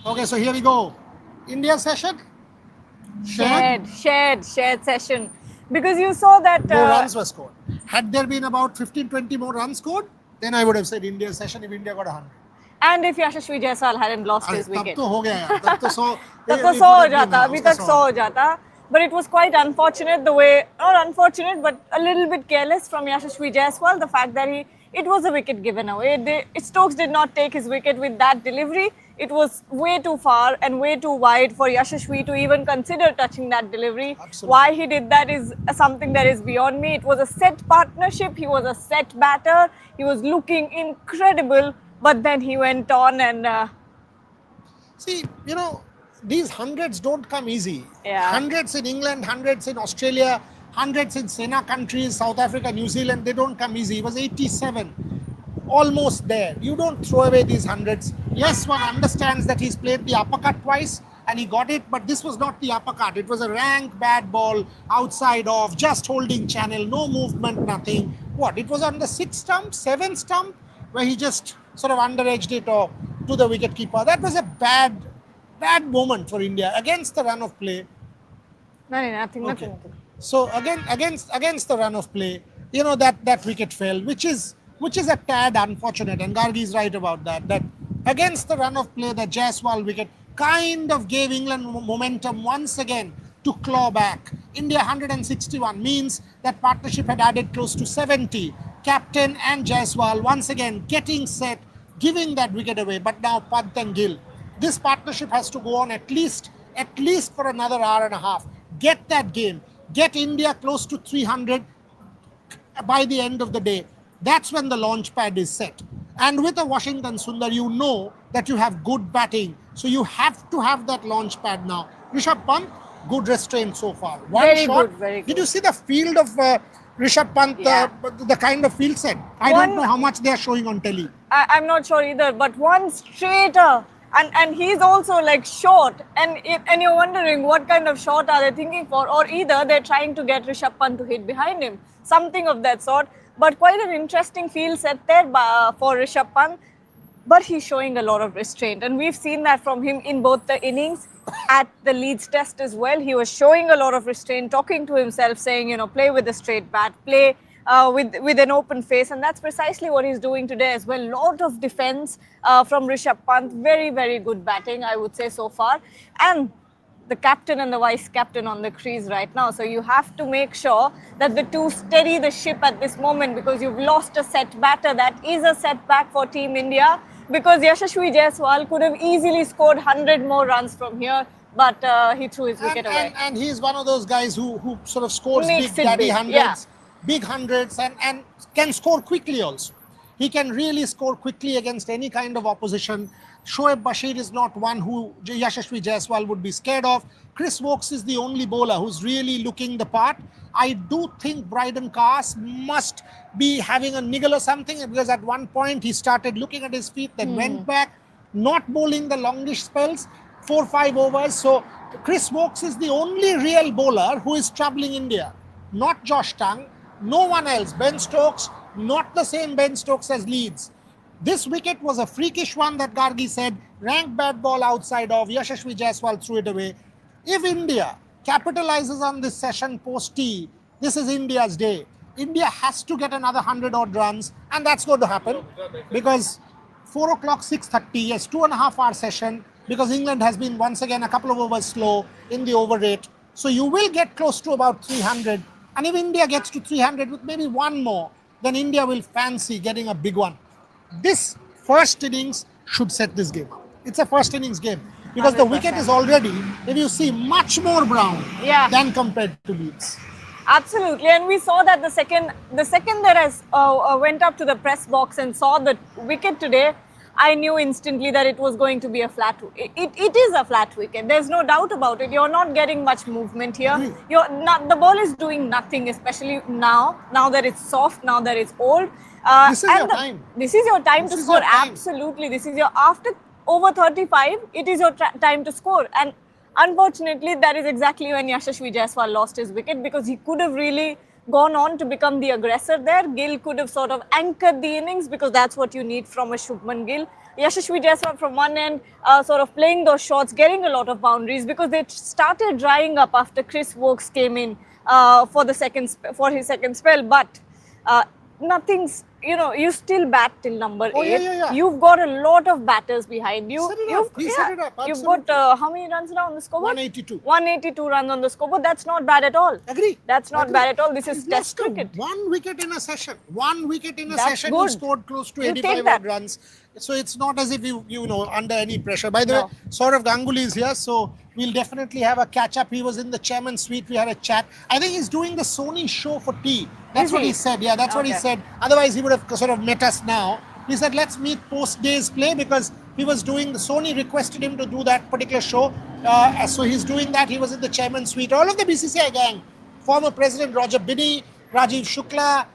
Okay, so here we go. India session? Shared session. Because you saw that... no runs were scored. Had there been about 15-20 more runs scored, then I would have said India session if India got 100. And if Yashasvi Jaiswal hadn't lost his तब wicket. तो हो गया यार, तब तो 100 तब तो 100 हो जाता, अभी तक 100 हो जाता. But it was quite unfortunate the way, not unfortunate, but a little bit careless from Yashasvi Jaiswal. The fact that it was a wicket given away. Stokes did not take his wicket with that delivery. It was way too far and way too wide for Yashasvi to even consider touching that delivery. Absolutely. Why he did that is something that is beyond me. It was a set partnership. He was a set batter. He was looking incredible, but then he went on and... See, you know, these hundreds don't come easy. Yeah. Hundreds in England, hundreds in Australia, hundreds in Sena countries, South Africa, New Zealand, they don't come easy. It was 87, almost there. You don't throw away these hundreds. Yes, one understands that he's played the uppercut twice and he got it, but this was not the uppercut. It was a rank bad ball, outside off, just holding channel, no movement, nothing. What? It was on the 6th stump, 7th stump, where he just sort of under-edged it or to the wicket keeper. That was a bad moment for India against the run of play. Nothing. So again, against the run of play, you know, that wicket fell, which is a tad unfortunate, and Gargi is right about that. That against the run of play, the Jaiswal wicket kind of gave England momentum once again to claw back. India 161 means that partnership had added close to 70. Captain and Jaiswal once again getting set, giving that wicket away. But now Pant and Gill. This partnership has to go on at least for another hour and a half. Get that game. Get India close to 300 by the end of the day. That's when the launch pad is set. And with a Washington Sundar, you know that you have good batting. So you have to have that launch pad now. Rishabh Pant, good restraint so far. Very good. Did you see the field of Rishabh Pant, Yeah. the kind of field set? I don't know how much they are showing on telly. I'm not sure either, but one straighter. And he's also like short, and you're wondering what kind of shot are they thinking for, or either they're trying to get Rishabh Pant to hit behind him, something of that sort. But quite an interesting field set there for Rishabh Pant. But he's showing a lot of restraint, and we've seen that from him in both the innings at the Leeds Test as well. He was showing a lot of restraint, talking to himself, saying, you know, play with a straight bat, play with an open face, and that's precisely what he's doing today as well. Lot of defense from Rishabh Pant. Very, very good batting, I would say, so far. And the captain and the vice captain on the crease right now. So you have to make sure that the two steady the ship at this moment, because you've lost a set batter. That is a setback for Team India, because Yashasvi Jaiswal could have easily scored 100 more runs from here. But he threw his wicket away. And he's one of those guys who sort of scores Makes big it daddy big, hundreds. yeah. Big hundreds, and can score quickly also. He can really score quickly against any kind of opposition. Shoaib Bashir is not one who Yashasvi Jaiswal would be scared of. Chris Woakes is the only bowler who's really looking the part. I do think Bryden Carse must be having a niggle or something, because at one point he started looking at his feet, then went back, not bowling the longish spells, 4-5 overs. So Chris Woakes is the only real bowler who is troubling India. Not Josh Tongue. No one else. Ben Stokes, not the same Ben Stokes as Leeds. This wicket was a freakish one that Gargi said. Rank bad ball outside of. Yashasvi Jaiswal threw it away. If India capitalizes on this session post-T, this is India's day. India has to get another 100 odd runs, and that's going to happen, because 4 o'clock, 6:30, yes, 2.5 hour session, because England has been once again a couple of overs slow in the over rate. So you will get close to about 300. And if India gets to 300 with maybe one more, then India will fancy getting a big one. This first innings should set this game up. It's a first innings game, because 100%. The wicket is already, if you see, much more brown than compared to Leeds. Absolutely, and we saw that the second that I went up to the press box and saw the wicket today, I knew instantly that it was going to be a flat. It is a flat wicket. There's no doubt about it. You're not getting much movement here. The ball is doing nothing, especially now that it's soft, now that it's old. This is your time. This is your time to score. Absolutely, this is your after over 35. It is your time to score, and unfortunately, that is exactly when Yashasvi Jaiswal lost his wicket, because he could have really gone on to become the aggressor there. Gill could have sort of anchored the innings, because that's what you need from a Shubman Gill. Yashasvi Jaiswal from one end, sort of playing those shots, getting a lot of boundaries because they started drying up after Chris Woakes came in for his second spell. But nothing's, you still bat till number 8. Yeah. You've got a lot of batters behind you. Set it up. He set it up. You've Absolutely. got how many runs now on the scoreboard? 182. 182 runs on the scoreboard. That's not bad at all. Agree. That's not Agree. bad at all. This is He's test lost cricket. one wicket in a session. One wicket in a That's session. good. He scored close to You take 85 that. odd runs. So it's not as if you know under any pressure. By the No. way, Saurav Ganguly is here, so we'll definitely have a catch up. He was in the chairman's suite. We had a chat. I think he's doing the Sony show for tea. That's Is what he? he said. Yeah, that's what he Okay. said. Otherwise, he would have sort of met us now. He said, let's meet post day's play because he was doing the Sony requested him to do that particular show. So he's doing that. He was in the chairman's suite. All of the BCCI gang, former President Roger Binney, Rajiv Shukla,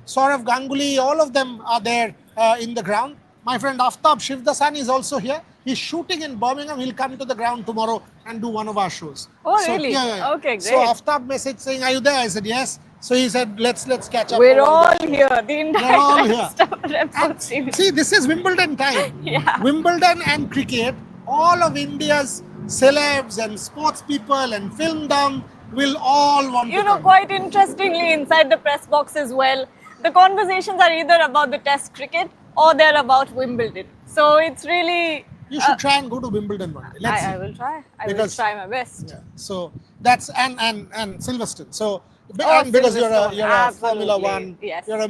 Saurav Ganguly, all of them are there in the ground. My friend Aftab Shivdasani is also here. He's shooting in Birmingham. He'll come to the ground tomorrow and do one of our shows. Oh, So, really? Yeah. Okay, So great. Aftab messaged saying, "Are you there?" I said, "Yes." So he said, "Let's catch up." We're over all the show." here. The entire all rest of the And episode series. see, this is Wimbledon time. Yeah. Wimbledon and cricket, all of India's celebs and sports people and filmdom will all want to come. Quite interestingly, inside the press box as well, the conversations are either about the Test cricket or they're about Wimbledon. So it's really. You should try and go to Wimbledon one day. Let's see. I will try. I will Because- try my best. Yeah. So that's and Silverstone. So Oh, and because you're a Silverstone, Formula absolutely. One, Yes. you're a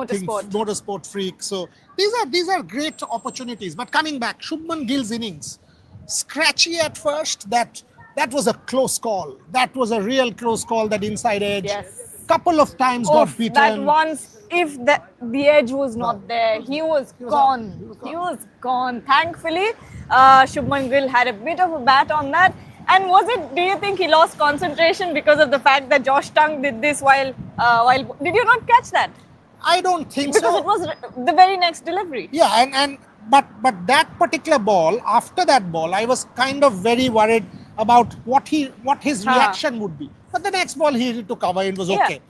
motorsport freak. So these are great opportunities. But coming back, Shubman Gill's innings, scratchy at first. That was a close call. That was a real close call. That inside edge. Yes. Couple of times got beaten. That once, if the edge was not there, he was gone. out. He was gone. Thankfully, Shubman Gill had a bit of a bat on that. And do you think he lost concentration because of the fact that Josh Tongue did this while did you not catch that? I don't think Because so. it was the very next delivery. Yeah, but that particular ball, after that ball, I was kind of very worried about what his reaction would be. But the next ball he hit to cover, it was Yeah. okay.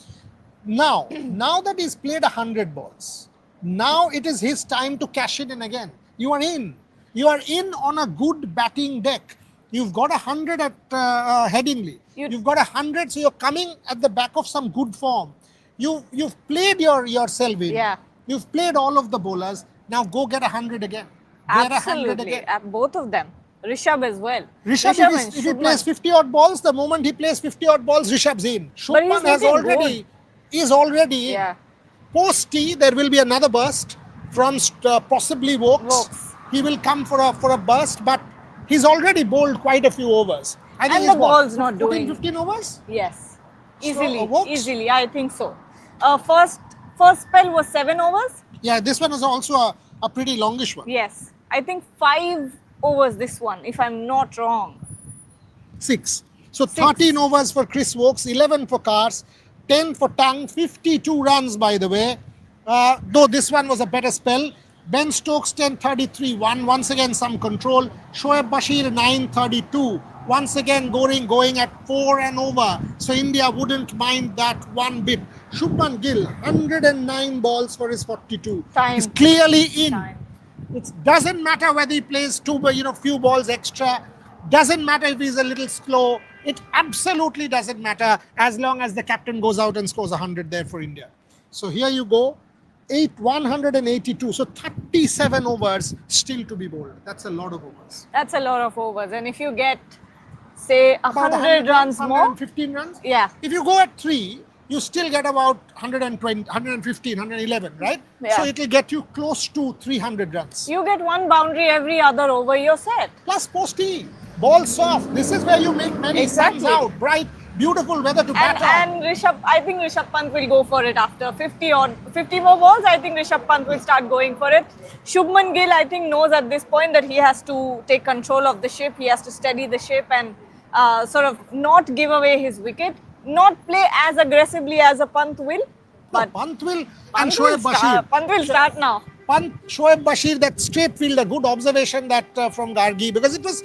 Now that he's played 100 balls, now it is his time to cash it in again. You are in on a good batting deck. You've got 100 at Headingley. You've got 100, so you're coming at the back of some good form. You've played yourself in. Yeah. You've played all of the bowlers. Now go get 100 again. Get 100 Absolutely. again. At both of them. Rishabh as well. Rishabh, and if he Shubman. plays 50 odd balls, the moment he plays 50 odd balls, Rishabh's in. But he's Shubman is already Yeah. post tea. There will be another burst from possibly Woakes. Woakes. He will come for a burst, but he's already bowled quite a few overs. I think And he's the ball's not 14, doing. 15 overs. Yes. So, Easily. Woakes? Easily. I think so. First spell was 7 overs. Yeah, this one is also a pretty longish one. Yes. I think 5 overs this one, if I'm not wrong. 6. So 13 overs for Chris Woakes, 11 for Cars, 10 for Tongue, 52 runs by the way. Though this one was a better spell. Ben Stokes 10:33, once again some control. Shoaib Bashir 9:32. Once again going at 4 and over. So India wouldn't mind that one bit. Shubman Gill 109 balls for his 42. Time. He's clearly in. Time. It doesn't matter whether he plays few balls extra. Doesn't matter if he's a little slow. It absolutely doesn't matter as long as the captain goes out and scores 100 there for India. So here you go. 182. So 37 overs still to be bowled. That's a lot of overs. That's a lot of overs. And if you get, say, 100 runs more, 115 runs. yeah. If you go at 3, you still get about 120, 115, 111, right? Yeah. So it'll get you close to 300 runs. You get one boundary every other over, you're set. Plus post-tee, ball soft. This is where you make many Exactly. suns out. Bright, beautiful weather to bat on. And I think Rishabh Pant will go for it after 50 more balls. I think Rishabh Pant will start going for it. Shubman Gill, I think, knows at this point that he has to take control of the ship. He has to steady the ship and sort of not give away his wicket, not play as aggressively as a Pant will. But Pant will and Pant Shoaib will Bashir. Pant will start now. Shoaib Bashir, that straight field, a good observation that from Gargi, because it was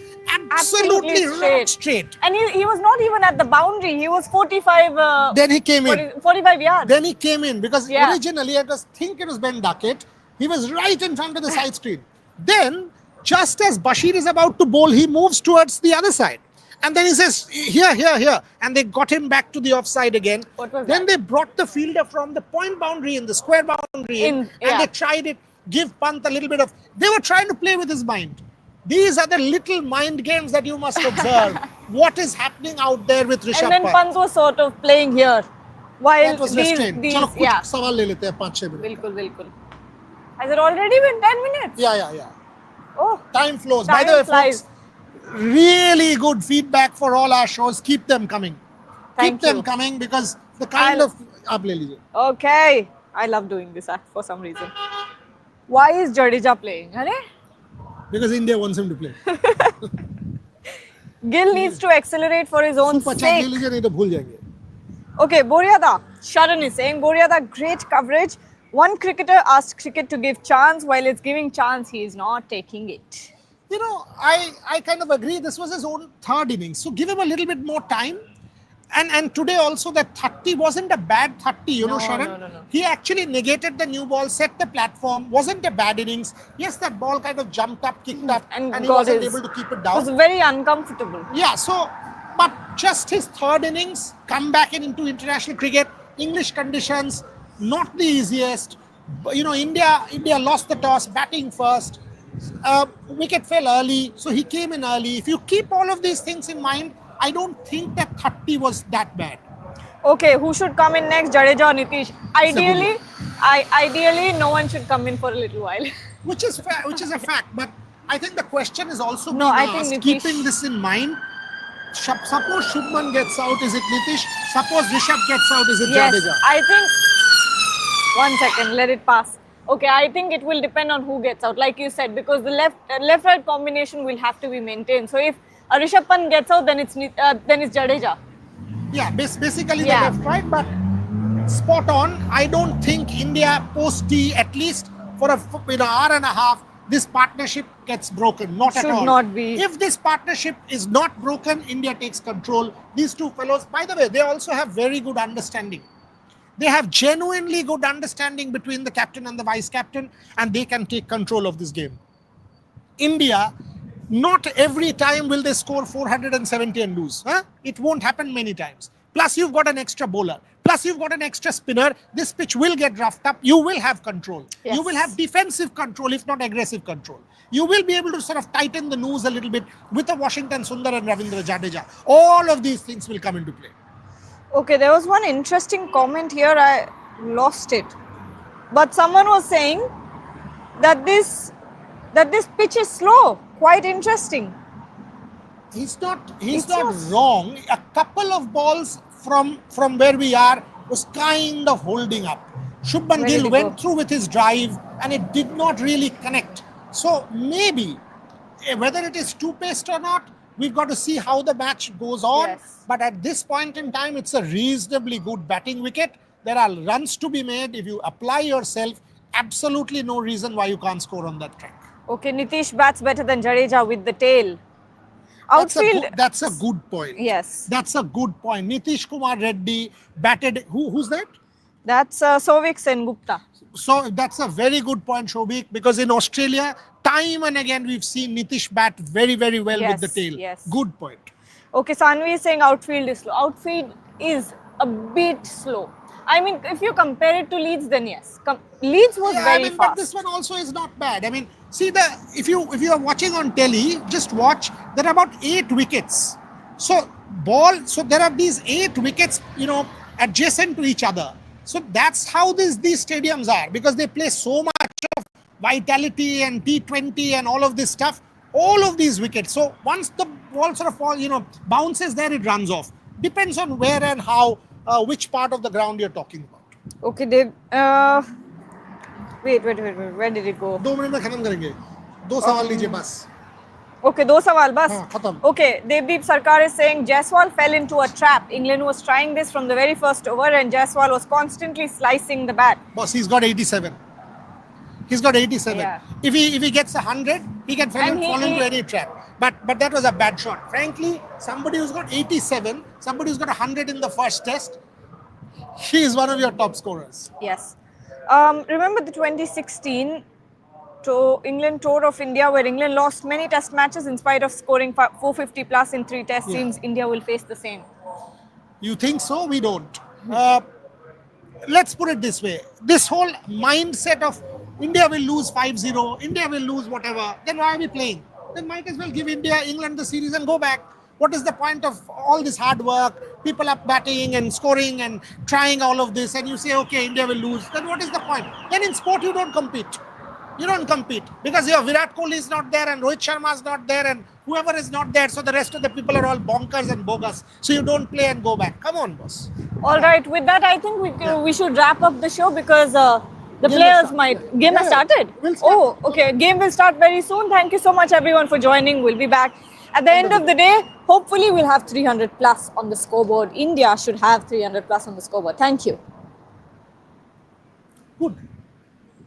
absolutely rock straight. And he was not even at the boundary. He was 45. Then he came in. 45 yards. Then he came in because Yeah. originally I think it was Ben Duckett He was right in front of the side screen. Then, just as Bashir is about to bowl, he moves towards the other side. And then he says, here, here, here. And they got him back to the offside again. What was Then that? they brought the fielder from the point boundary in, the square boundary in, and they tried it, give Pant a little bit of... They were trying to play with his mind. These are the little mind games that you must observe. What is happening out there with Rishabh And then Pant? Pant was sort of playing here. While That was these, restrained. these Chalo, yeah. kuch sawal le lete hain, 5-6 minutes. Bilkul, bilkul. Has it already been 10 minutes? Yeah. Oh, Time flows. Time By the way, flies. folks, really good feedback for all our shows. Keep them coming. Thank Keep them you. coming because the kind I'll- of... Aap le lijiye. okay. I love doing this for some reason. Why is Jadeja playing? Are? Because India wants him to play. Gill needs to accelerate for his own Super chat sake. le lijiye, nahi to bhul jayenge. Okay, Boryada. Sharan is saying, Boryada, great coverage. One cricketer asked cricket to give chance. While it's giving chance, he is not taking it. You know, I kind of agree. This was his own third innings. So give him a little bit more time. And today also that 30 wasn't a bad 30, you know, No, Sharan. no. He actually negated the new ball, set the platform, wasn't a bad innings. Yes, that ball kind of jumped up, kicked up, And and he got wasn't his- able to keep it It down. was very uncomfortable. Yeah, so, but just his third innings, come back into international cricket, English conditions, not the easiest. You know, India lost the toss, batting first. Wicket fell early, so he came in early. If you keep all of these things in mind, I don't think that 30 was that bad. Okay, who should come in next? Jadeja or Nitish? good Ideally, no one should come in for a little while. Which is a fact. But I think the question is also No, being I think asked, Nitish- keeping this in mind. Suppose Shubman gets out, is it Nitish? Suppose Rishabh gets out, is it Yes, Jadeja? I think. 1 second, let it pass. Okay, I think it will depend on who gets out, like you said, because the left-right combination will have to be maintained. So if Rishabh Pant gets out, then it's Jadeja. Yeah, basically Yeah. the left, right, but spot on. I don't think India post T, at least for an hour and a half, this partnership gets broken. Not at Should all. not be. If this partnership is not broken, India takes control. These two fellows, by the way, they also have very good understanding. They have genuinely good understanding between the captain and the vice captain, and they can take control of this game. India, not every time will they score 470 and lose. Huh? It won't happen many times. Plus, you've got an extra bowler. Plus, you've got an extra spinner. This pitch will get roughed up. You will have control. Yes. You will have defensive control, if not aggressive control. You will be able to sort of tighten the noose a little bit with a Washington Sundar and Ravindra Jadeja. All of these things will come into play. Okay, there was one interesting comment here. I lost it, but someone was saying that this pitch is slow. Quite interesting. He's not It's not not- wrong. A couple of balls from where we are was kind of holding up. Shubman Where did Gill it went go? through with his drive and it did not really connect. So maybe whether it is two-paced or not, we've got to see how the match goes on. Yes. But at this point in time, it's a reasonably good batting wicket. There are runs to be made. If you apply yourself, absolutely no reason why you can't score on that track. Okay, Nitish bats better than Jadeja with the tail. That's Outfield. that's a good point. Yes, That's a good point. Nitish Kumar Reddy batted. Who's that? that's Sovik Sengupta. So that's a very good point, Shobik, because in Australia, time and again we've seen Nitish bat very, very well Yes, with the tail. yes. Good point. Okay, Sanvi is saying outfield is slow. Outfield is a bit slow. I mean, if you compare it to Leeds, then yes. Leeds was very but fast. this one also is not bad. I mean, see if you are watching on telly, just watch. There are about 8 wickets. So there are these 8 wickets, adjacent to each other. So that's how these stadiums are, because they play so much of vitality and T20 and all of this stuff. All of these wickets. So once the ball sort of bounces there, it runs off. Depends on where and how, which part of the ground you're talking about. Okay, Dave. Wait. Where did it go? 2 minute में खत्म करेंगे. 2 सवाल लीजिए बस. Okay, do sawal bas. हाँ, खत्म. Okay, Devdeep Sarkar is saying Jaiswal fell into a trap. England was trying this from the very first over and Jaiswal was constantly slicing the bat. Boss, he's got 87. He's got 87. Yeah. If he gets 100, he can fall And into any trap. But that was a bad shot. Frankly, somebody who's got 87, somebody who's got 100 in the first test, he is one of your top scorers. Yes. Remember the 2016 to England tour of India, where England lost many test matches in spite of scoring 450 plus in 3 tests. Yeah. Seems India will face the same. You think so? We don't. Let's put it this way. This whole mindset of India will lose 5-0, India will lose whatever, then why are we playing? Then might as well give England the series and go back. What is the point of all this hard work? People are batting and scoring and trying all of this, and you say, okay, India will lose. Then what is the point? Then in sport, you don't compete. You don't compete because your Virat Kohli is not there and Rohit Sharma is not there and whoever is not there. So the rest of the people are all bonkers and bogus. So you don't play and go back. Come on, boss. All right, with that, I think we should wrap up the show because the Game players will might. Game has started? We'll start. Oh, okay. Game will start very soon. Thank you so much, everyone, for joining. We'll be back at the end of the day. Hopefully, we'll have 300 plus on the scoreboard. India should have 300 plus on the scoreboard. Thank you. Good.